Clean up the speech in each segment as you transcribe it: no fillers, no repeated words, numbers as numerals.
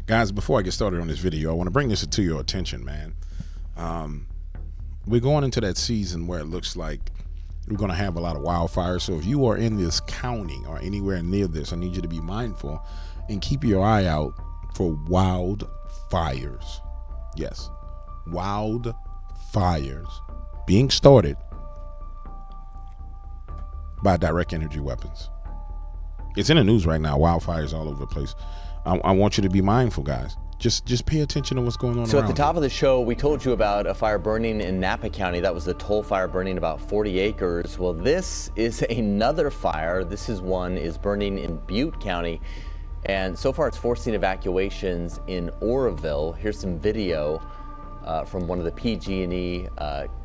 Guys, before I get started on this video, I want to bring this to your attention, man. We're going into that season where it looks like we're going to have a lot of wildfires. So if you are in this county or anywhere near this, I need you to be mindful and keep your eye out for wildfires. Yes, wildfires being started by direct energy weapons. It's in the news right now. Wildfires all over the place. I want you to be mindful, guys. Just pay attention to what's going on So around at the top you. of the show, we told you about a fire burning in Napa County. That was the Toll Fire burning about 40 acres. Well, this is another fire. This one is burning in Butte County. And so far it's forcing evacuations in Oroville. Here's some video from one of the PG&E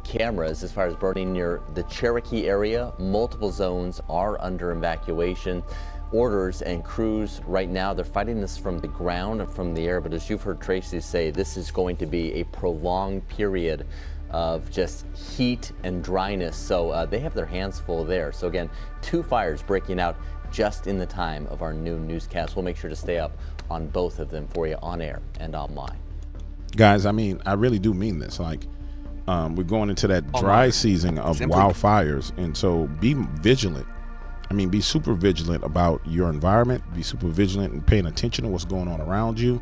cameras as far as burning near the Cherokee area. Multiple zones are under evacuation orders, and crews right now, they're fighting this from the ground and from the air. But as you've heard Tracy say, this is going to be a prolonged period of just heat and dryness. So they have their hands full there. So again, 2 fires breaking out just in the time of our noon newscast. We'll make sure to stay up on both of them for you on air and online. Guys, I mean, I really do mean this. Like, we're going into that dry season of wildfires, and so be vigilant. I mean, be super vigilant about your environment. Be super vigilant and paying attention to what's going on around you,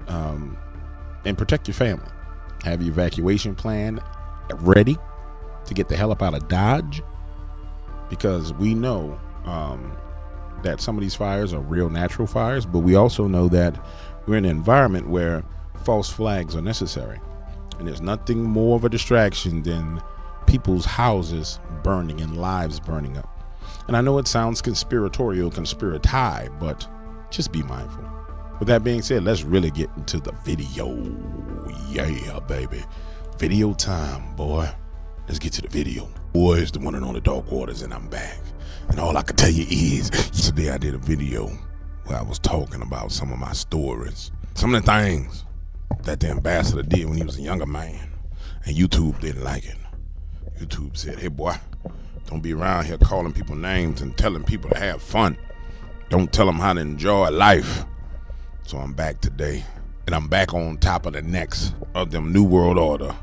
and protect your family. Have your evacuation plan ready to get the hell up out of Dodge, because we know that some of these fires are real natural fires, but we also know that we're in an environment where false flags are necessary, and there's nothing more of a distraction than people's houses burning and lives burning up. And I know it sounds conspiratorial, but just be mindful. With that being said, let's really get into the video. Yeah, baby. Video time, boy. Let's get to the video. Boy, it's the one and only Dark Waters, and I'm back. And all I can tell you is, today I did a video where I was talking about some of my stories. Some of the things that the ambassador did when he was a younger man. And YouTube didn't like it. YouTube said, hey, boy, don't be around here calling people names and telling people to have fun. Don't tell them how to enjoy life. So I'm back today, and I'm back on top of the necks of them New World Order,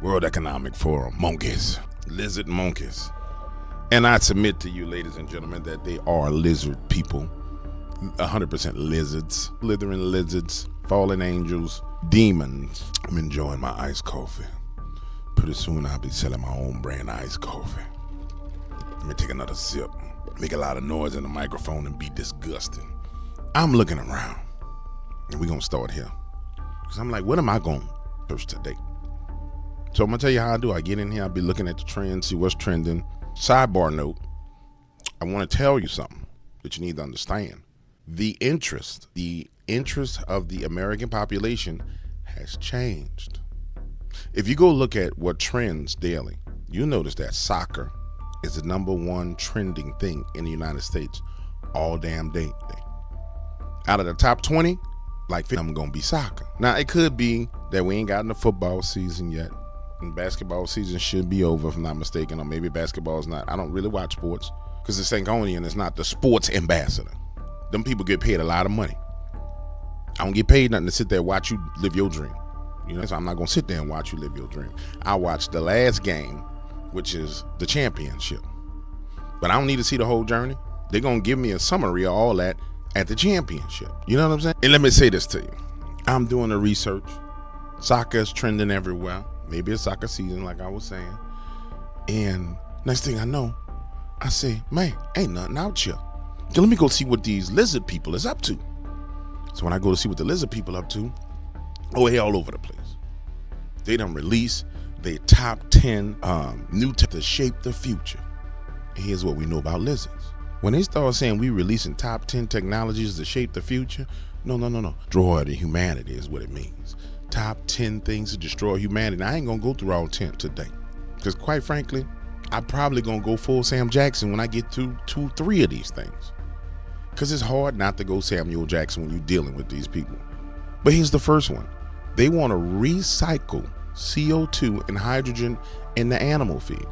World Economic Forum monkeys, lizard monkeys. And I submit to you, ladies and gentlemen, that they are lizard people, 100% lizards, slithering lizards, fallen angels, demons. I'm enjoying my iced coffee. Pretty soon I'll be selling my own brand iced coffee. Let me take another sip, make a lot of noise in the microphone and be disgusting. I'm looking around, and we're going to start here. Because I'm like, what am I going to search today? So I'm going to tell you how I do. I get in here, I'll be looking at the trends, see what's trending. Sidebar note, I want to tell you something that you need to understand. The interest of the American population has changed. If you go look at what trends daily, you'll notice that soccer is the #1 trending thing in the United States all damn day. Out of the top 20, like, I'm gonna be soccer. Now, it could be that we ain't gotten the football season yet, and basketball season should be over, if I'm not mistaken, or maybe basketball is not. I don't really watch sports because the Sankonian is not the sports ambassador. Them people get paid a lot of money. I don't get paid nothing to sit there and watch you live your dream. You know, so I'm not gonna sit there and watch you live your dream. I watched the last game, which is the championship. But I don't need to see the whole journey. They're going to give me a summary of all that at the championship. You know what I'm saying? And let me say this to you. I'm doing the research. Soccer is trending everywhere. Maybe it's soccer season, like I was saying. And next thing I know, I say, man, ain't nothing out here. So let me go see what these lizard people is up to. So when I go to see what the lizard people up to, they all over the place. They done release their top 10 new tech to shape the future. And here's what we know about lizards. When they start saying we releasing top 10 technologies to shape the future, no. Destroy the humanity is what it means. Top 10 things to destroy humanity. Now, I ain't gonna go through all 10 today, because quite frankly, I'm probably gonna go full Sam Jackson when I get through 2-3 of these things. Because it's hard not to go Samuel Jackson when you're dealing with these people. But here's the first one. They want to recycle CO2 and hydrogen in the animal feed.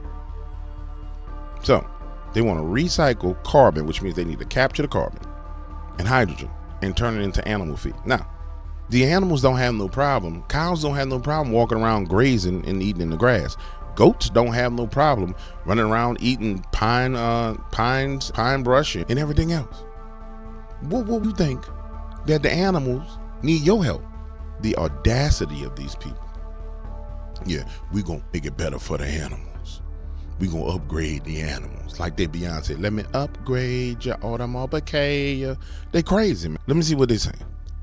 So they want to recycle carbon, which means they need to capture the carbon and hydrogen and turn it into animal feed. Now, The animals don't have no problem. Cows don't have no problem walking around grazing and eating in the grass. Goats don't have no problem running around eating pine brush and everything else. What do you think that the animals need your help? The audacity of these people. Yeah, we gonna make it better for the animals. We gonna upgrade the animals. Like they Beyonce, let me upgrade your automobile. They crazy, man. Let me see what they say.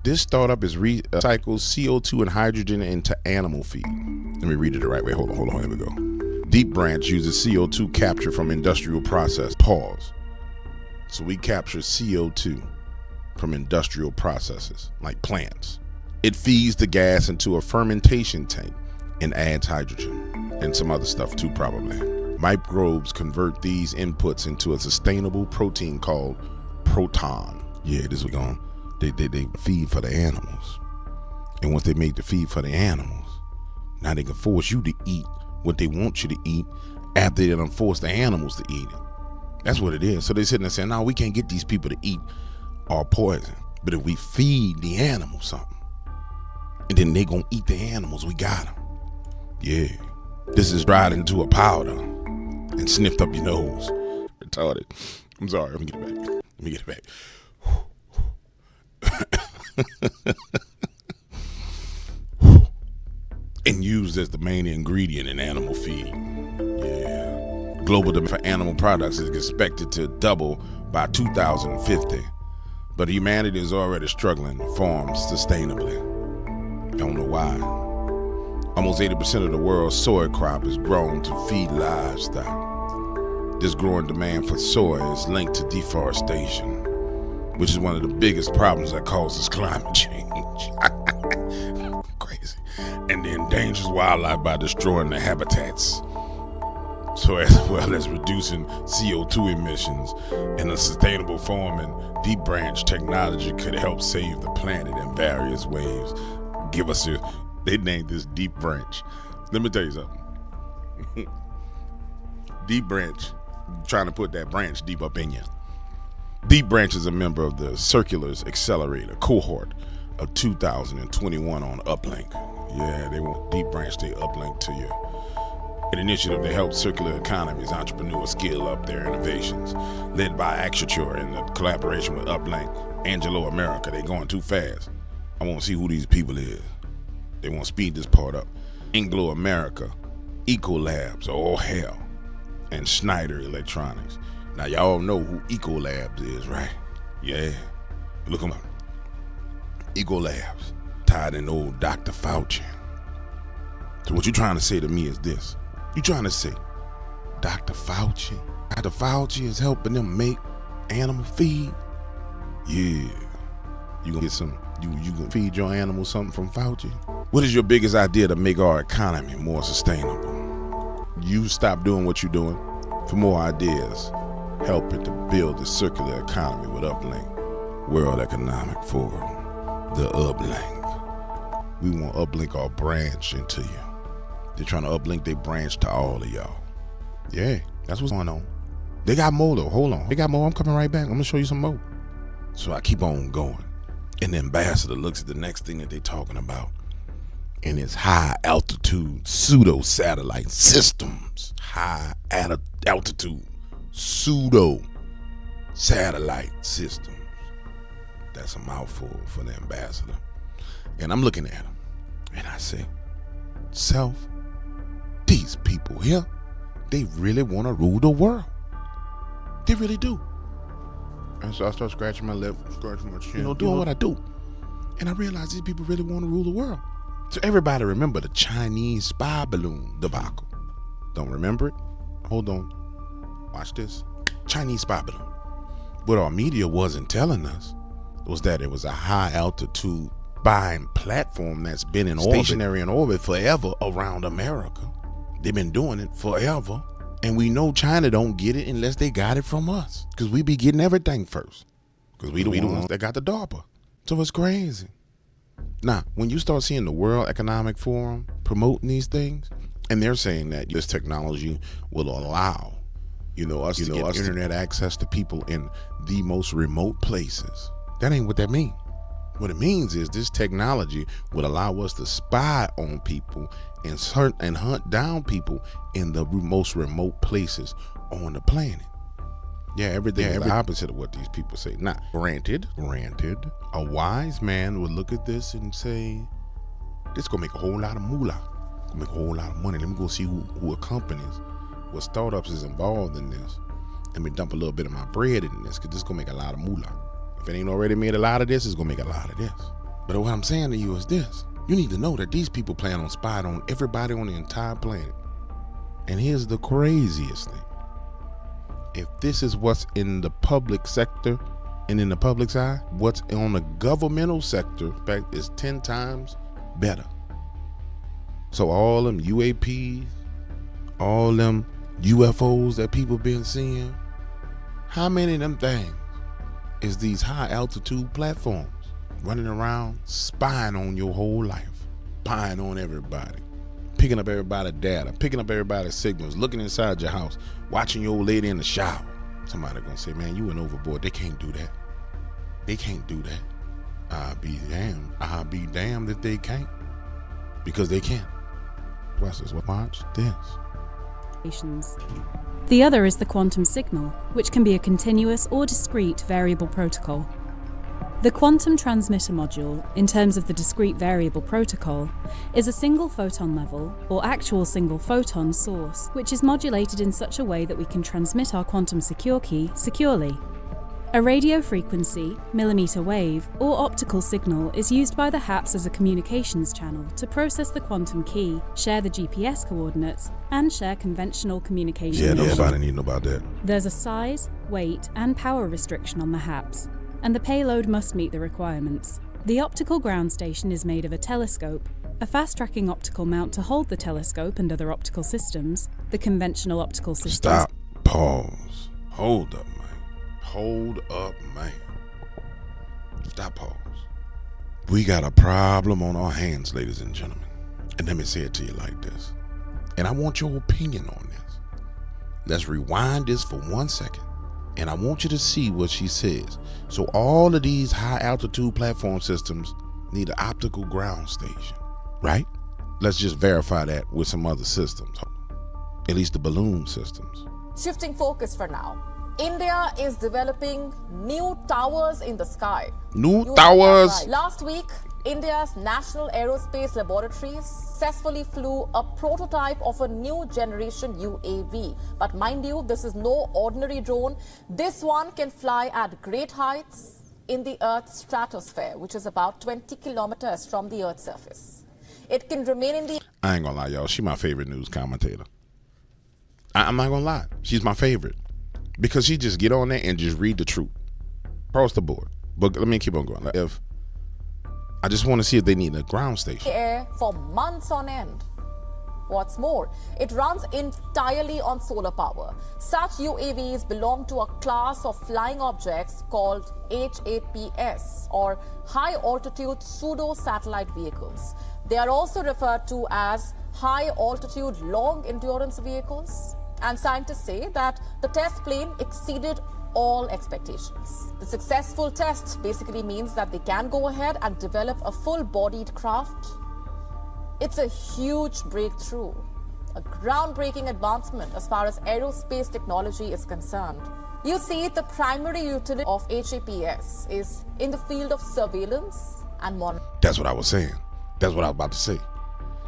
This startup is recycles CO2 and hydrogen into animal feed. Let me read it the right way. Hold on, here we go. Deep Branch uses CO2 capture from industrial process. Pause. So we capture CO2 from industrial processes, like plants. It feeds the gas into a fermentation tank and adds hydrogen and some other stuff too, probably. Microbes convert these inputs into a sustainable protein called proton. Yeah, this is going. They feed for the animals. And once they make the feed for the animals, now they can force you to eat what they want you to eat after they done force the animals to eat it. That's what it is. So they sitting there saying, no, we can't get these people to eat our poison. But if we feed the animals something, and then they gonna eat the animals, we got them. Yeah. This is dried into a powder and sniffed up your nose. Retarded. I'm sorry. Let me get it back. And used as the main ingredient in animal feed. Yeah. Global demand for animal products is expected to double by 2050, but humanity is already struggling to farm sustainably. Don't know why. Almost 80% of the world's soy crop is grown to feed livestock. This growing demand for soy is linked to deforestation, which is one of the biggest problems that causes climate change. Crazy. And the endangers wildlife by destroying the habitats. So as well as reducing CO2 emissions, and a sustainable farming, Deep Branch technology could help save the planet in various ways. They named this Deep Branch. Let me tell you something. Deep Branch, trying to put that branch deep up in you. Deep Branch is a member of the Circulars Accelerator cohort of 2021 on Uplink. Yeah, they want Deep Branch to uplink to you. An initiative to help circular economies entrepreneurs scale up their innovations, led by Accenture in the collaboration with Uplink, Angelo America. They going too fast. I want to see who these people is. They want to speed this part up. Anglo America, Ecolabs, oh hell, and Schneider Electronics. Now y'all know who Ecolabs is, right? Yeah, look them up. Ecolabs, tied in old Dr. Fauci. So what you trying to say to me is this. You trying to say Dr. Fauci is helping them make animal feed? Yeah. You gonna get some, you gonna feed your animals something from Fauci? What is your biggest idea to make our economy more sustainable? You stop doing what you're doing. For more ideas, help it to build the circular economy with Uplink, World Economic Forum, the Uplink. We want to uplink our branch into you. They're trying to uplink their branch to all of y'all. Yeah, that's what's going on. They got more though. Hold on. They got more. I'm coming right back. I'm going to show you some more. So I keep on going. And the ambassador looks at the next thing that they're talking about. And it's high altitude pseudo satellite systems. High altitude pseudo satellite systems. That's a mouthful for the ambassador. And I'm looking at him and I say, Self, these people here, they really want to rule the world. They really do. And so I start scratching my lip, scratching my chin, doing what I do. And I realize these people really want to rule the world. So everybody remember the Chinese spy balloon debacle. Don't remember it? Hold on. Watch this. Chinese spy balloon. What our media wasn't telling us was that it was a high altitude spying platform that's been in stationary in orbit forever around America. They've been doing it forever. And we know China don't get it unless they got it from us. Because we be getting everything first. Because we the ones that got the DARPA. So it's crazy. Now, when you start seeing the World Economic Forum promoting these things, and they're saying that this technology will allow, us to get internet access to people in the most remote places. That ain't what that means. What it means is this technology would allow us to spy on people and hunt down people in the most remote places on the planet. Yeah, everything is the opposite of what these people say. Now, granted, a wise man would look at this and say, this gonna make a whole lot of moolah, gonna make a whole lot of money. Let me go see who accompanies, what startups is involved in this. Let me dump a little bit of my bread in this, because this gonna make a lot of moolah. If it ain't already made a lot of this, it's gonna make a lot of this. But what I'm saying to you is this. You need to know that these people plan on spying on everybody on the entire planet. And here's the craziest thing. If this is what's in the public sector and in the public's eye, what's on the governmental sector, in fact, is 10 times better. So all them UAPs, all them UFOs that people been seeing, how many of them things is these high altitude platforms running around spying on your whole life, spying on everybody, picking up everybody's data, picking up everybody's signals, looking inside your house, watching your old lady in the shower. Somebody gonna say, man, you went overboard. They can't do that. They can't do that. I'll be damned if they can't, because they can't. Watch this. Watch this. The other is the quantum signal, which can be a continuous or discrete variable protocol. The quantum transmitter module, in terms of the discrete variable protocol, is a single photon level, or actual single photon source, which is modulated in such a way that we can transmit our quantum secure key securely. A radio frequency, millimeter wave, or optical signal is used by the HAPS as a communications channel to process the quantum key, share the GPS coordinates, and share conventional communication. Yeah, nobody need to know about that. There's a size, weight, and power restriction on the HAPS, and the payload must meet the requirements. The optical ground station is made of a telescope, a fast-tracking optical mount to hold the telescope and other optical systems, the conventional optical systems. Stop. Pause. Hold up, man. Hold up, man. Stop, pause. We got a problem on our hands, ladies and gentlemen. And let me say it to you like this. And I want your opinion on this. Let's rewind this for 1 second. And I want you to see what she says. So all of these high altitude platform systems need an optical ground station, right? Let's just verify that with some other systems. At least the balloon systems. Shifting focus for now. India is developing new towers in the sky. New towers? Right. Last week, India's National Aerospace Laboratories successfully flew a prototype of a new generation UAV. But mind you, this is no ordinary drone. This one can fly at great heights in the Earth's stratosphere, which is about 20 kilometers from the Earth's surface. It can remain in the... I ain't gonna lie, y'all. She's my favorite news commentator. I'm not gonna lie. She's my favorite. Because she just get on there and just read the truth across the board. But let me keep on going. If I just want to see if they need a ground station. Air for months on end. What's more, it runs entirely on solar power. Such UAVs belong to a class of flying objects called HAPS, or high altitude pseudo satellite vehicles. They are also referred to as high altitude long endurance vehicles. And scientists say that the test plane exceeded all expectations. The successful test basically means that they can go ahead and develop a full-bodied craft. It's a huge breakthrough, a groundbreaking advancement as far as aerospace technology is concerned. You see, the primary utility of HAPS is in the field of surveillance and monitoring. That's what I was saying. That's what I was about to say.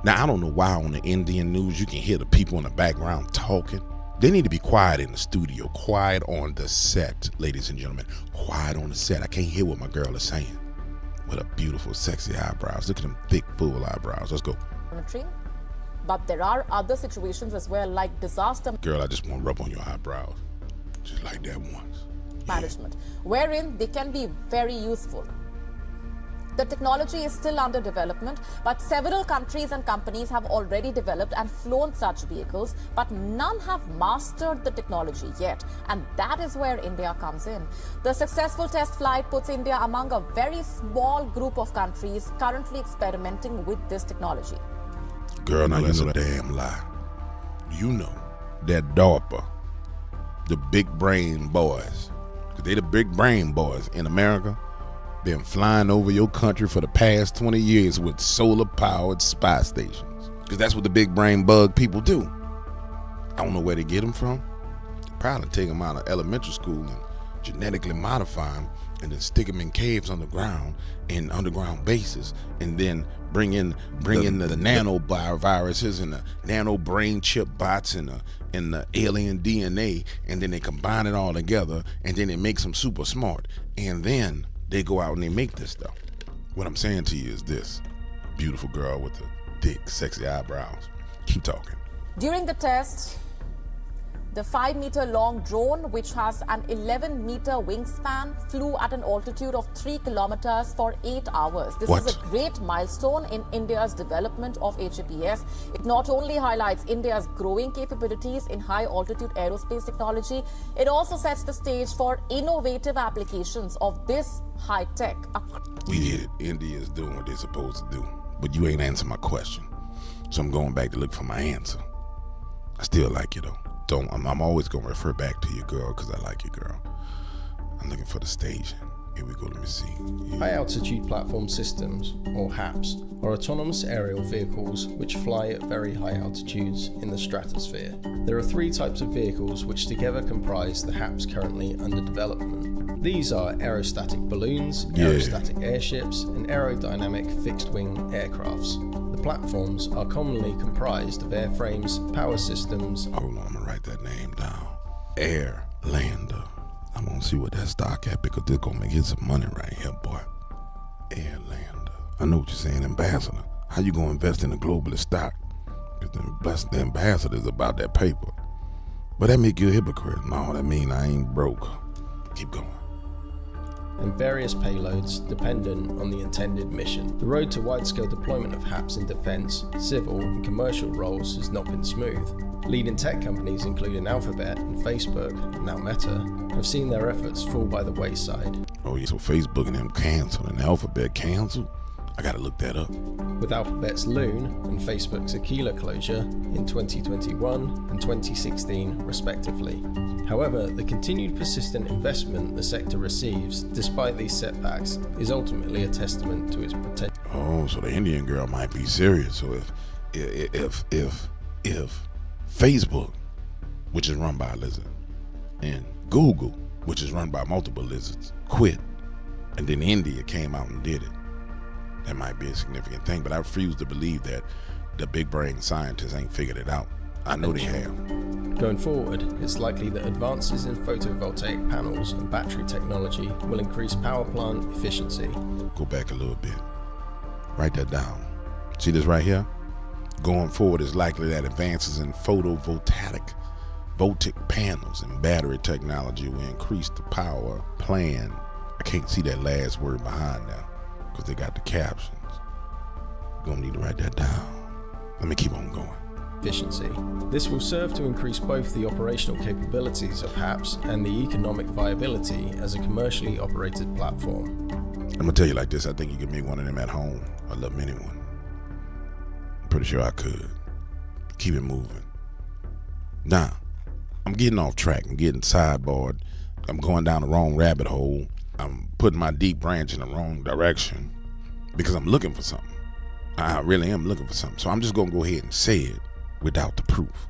Now, I don't know why on the Indian news you can hear the people in the background talking. They need to be quiet in the studio, quiet on the set, ladies and gentlemen. Quiet on the set. I can't hear what my girl is saying. What a beautiful, sexy eyebrows. Look at them thick, full eyebrows. Let's go. But there are other situations as well, like disaster Girl, I just want to rub on your eyebrows. Just like that once. management, wherein they can be very useful. The technology is still under development, but several countries and companies have already developed and flown such vehicles, but none have mastered the technology yet. And that is where India comes in. The successful test flight puts India among a very small group of countries currently experimenting with this technology. Girl, now that's a damn lie. You know that DARPA, the big brain boys, because they the big brain boys in America, been flying over your country for the past 20 years with solar-powered spy stations. Because that's what the big brain bug people do. I don't know where they get them from. They probably take them out of elementary school and genetically modify them and then stick them in caves underground, in underground bases, and then bring in the nanoviruses and the nano brain chip bots and the alien DNA, and then they combine it all together, and then it makes them super smart, and then they go out and they make this stuff. What I'm saying to you is this: beautiful girl with the thick, sexy eyebrows. Keep talking. During the test, the 5-meter-long drone, which has an 11-meter wingspan, flew at an altitude of 3 kilometers for 8 hours. This is a great milestone in India's development of HAPS. It not only highlights India's growing capabilities in high-altitude aerospace technology, it also sets the stage for innovative applications of this high-tech. We get it. India is doing what they're supposed to do. But you ain't answering my question. So I'm going back to look for my answer. I still like you, though. I'm always going to refer back to you, girl, because I like you, girl. I'm looking for the station. Here we go, let me see. Yeah. High Altitude Platform Systems, or HAPS, are autonomous aerial vehicles which fly at very high altitudes in the stratosphere. There are 3 types of vehicles which together comprise the HAPS currently under development. These are aerostatic balloons, aerostatic airships, and aerodynamic fixed-wing aircrafts. The platforms are commonly comprised of airframes, power systems. Hold on, I'm gonna write that name down. Airlander. I'm gonna see what that stock at, because this gonna make it some money right here, boy. Airlander. I know what you're saying, ambassador. How you gonna invest in a globalist stock? Because the ambassador is about that paper. But that make you a hypocrite. No, that mean I ain't broke. Keep going. And various payloads dependent on the intended mission. The road to wide-scale deployment of HAPS in defense, civil, and commercial roles has not been smooth. Leading tech companies including Alphabet and Facebook, and now Meta, have seen their efforts fall by the wayside. Oh yeah, so Facebook and them canceled and Alphabet canceled? I gotta look that up. With Alphabet's Loon and Facebook's Aquila closure in 2021 and 2016 respectively. However, the continued persistent investment the sector receives despite these setbacks is ultimately a testament to its potential. Oh, so the Indian girl might be serious. So if Facebook, which is run by a lizard, and Google, which is run by multiple lizards, quit, and then India came out and did it, that might be a significant thing. But I refuse to believe that the big brain scientists ain't figured it out. I know they have. Going forward, it's likely that advances in photovoltaic panels and battery technology will increase power plant efficiency. Go back a little bit. Write that down. See this right here? Going forward, it's likely that advances in photovoltaic panels and battery technology will increase the power plan. I can't see that last word behind that because they got the captions. You're gonna need to write that down. Let me keep on going. Efficiency. This will serve to increase both the operational capabilities of HAPS and the economic viability as a commercially operated platform. I'm gonna tell you like this, I think you could make one of them at home. I love many one. I'm pretty sure I could. Keep it moving. Now, I'm getting off track. I'm getting sidebarred. I'm going down the wrong rabbit hole. I'm putting my deep branch in the wrong direction because I'm looking for something. I really am looking for something. So I'm just gonna go ahead and say it without the proof.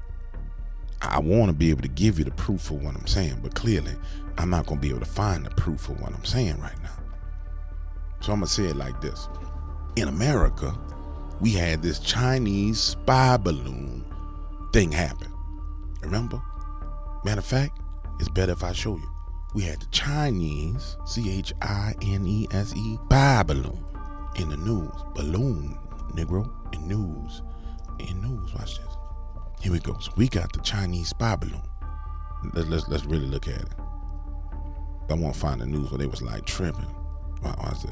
I want to be able to give you the proof for what I'm saying, but clearly I'm not going to be able to find the proof for what I'm saying right now. So I'm going to say it like this. In America, we had this Chinese spy balloon thing happen. Remember? Matter of fact, it's better if I show you. We had the Chinese, Chinese, spy balloon in the news. Balloon, Negro, in news. In news, watch this. Here we go. So we got the Chinese spy balloon. Let's really look at it. I want to find the news where they was like tripping. Watch this.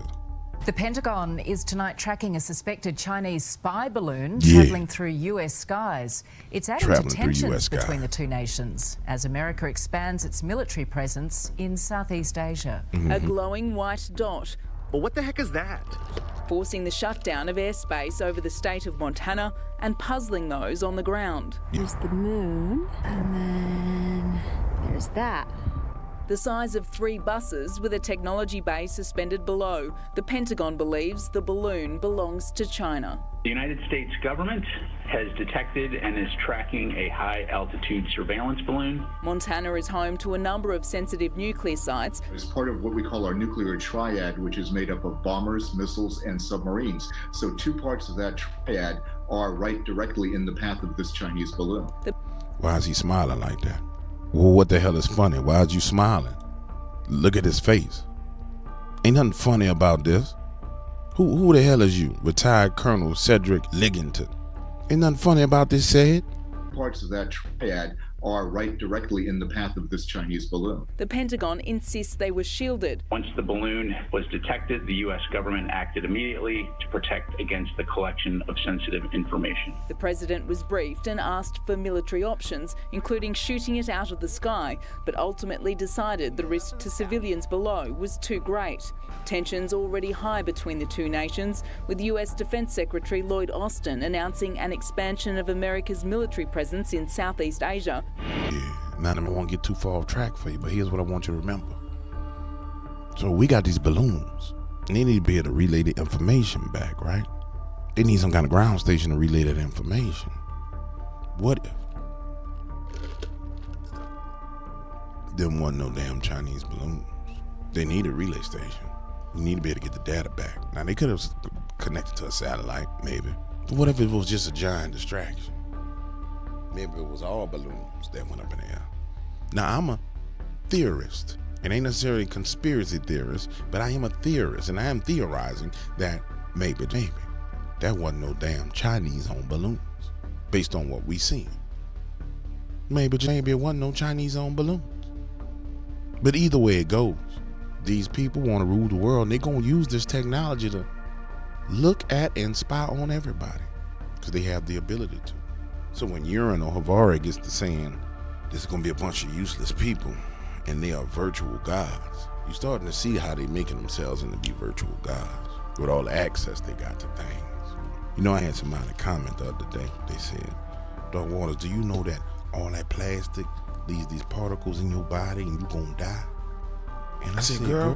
The Pentagon is tonight tracking a suspected Chinese spy balloon traveling through US skies. It's adding to tensions between the two nations as America expands its military presence in Southeast Asia. A glowing white dot. Well, what the heck is that? Forcing the shutdown of airspace over the state of Montana and puzzling those on the ground. There's the moon, and then there's that. the size of 3 buses with a technology base suspended below. The Pentagon believes the balloon belongs to China. The United States government has detected and is tracking a high-altitude surveillance balloon. Montana is home to a number of sensitive nuclear sites. It's part of what we call our nuclear triad, which is made up of bombers, missiles, and submarines. So 2 parts of that triad are right directly in the path of this Chinese balloon. Why is he smiling like that? Well, what the hell is funny? Why is you smiling? Look at his face. Ain't nothing funny about this. Who the hell is you? Retired Colonel Cedric Liggington. Ain't nothing funny about this, said. Parts of that triad are right directly in the path of this Chinese balloon. The Pentagon insists they were shielded. Once the balloon was detected, the U.S. government acted immediately to protect against the collection of sensitive information. The president was briefed and asked for military options, including shooting it out of the sky, but ultimately decided the risk to civilians below was too great. Tensions already high between the two nations, with US Defense Secretary Lloyd Austin announcing an expansion of America's military presence in Southeast Asia. Yeah, now I don't want to get too far off track for you, but here's what I want you to remember. So we got these balloons, and they need to be able to relay the information back, right? They need some kind of ground station to relay that information. What if there wasn't no damn Chinese balloons? They need a relay station. You need to be able to get the data back. Now, they could have connected to a satellite, maybe. But what if it was just a giant distraction? Maybe it was all balloons that went up in the air. Now, I'm a theorist, and ain't necessarily a conspiracy theorist, but I am a theorist, and I am theorizing that maybe, that wasn't no damn Chinese-owned balloons, based on what we seen. Maybe it wasn't no Chinese-owned balloons. But either way it goes, these people want to rule the world, and they're going to use this technology to look at and spy on everybody, because they have the ability to. So when Urine or Havara gets to saying there's going to be a bunch of useless people and they are virtual gods, you're starting to see how they're making themselves into be virtual gods with all the access they got to things. You know, I had somebody comment the other day. They said, Dog Waters, do you know that all that plastic leaves these particles in your body and you're going to die? And I said, girl,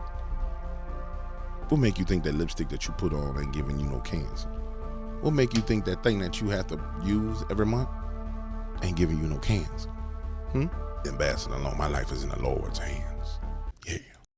what make you think that lipstick that you put on ain't giving you no cancer? What make you think that thing that you have to use every month ain't giving you no cancer? Ambassador Long, my life is in the Lord's hands.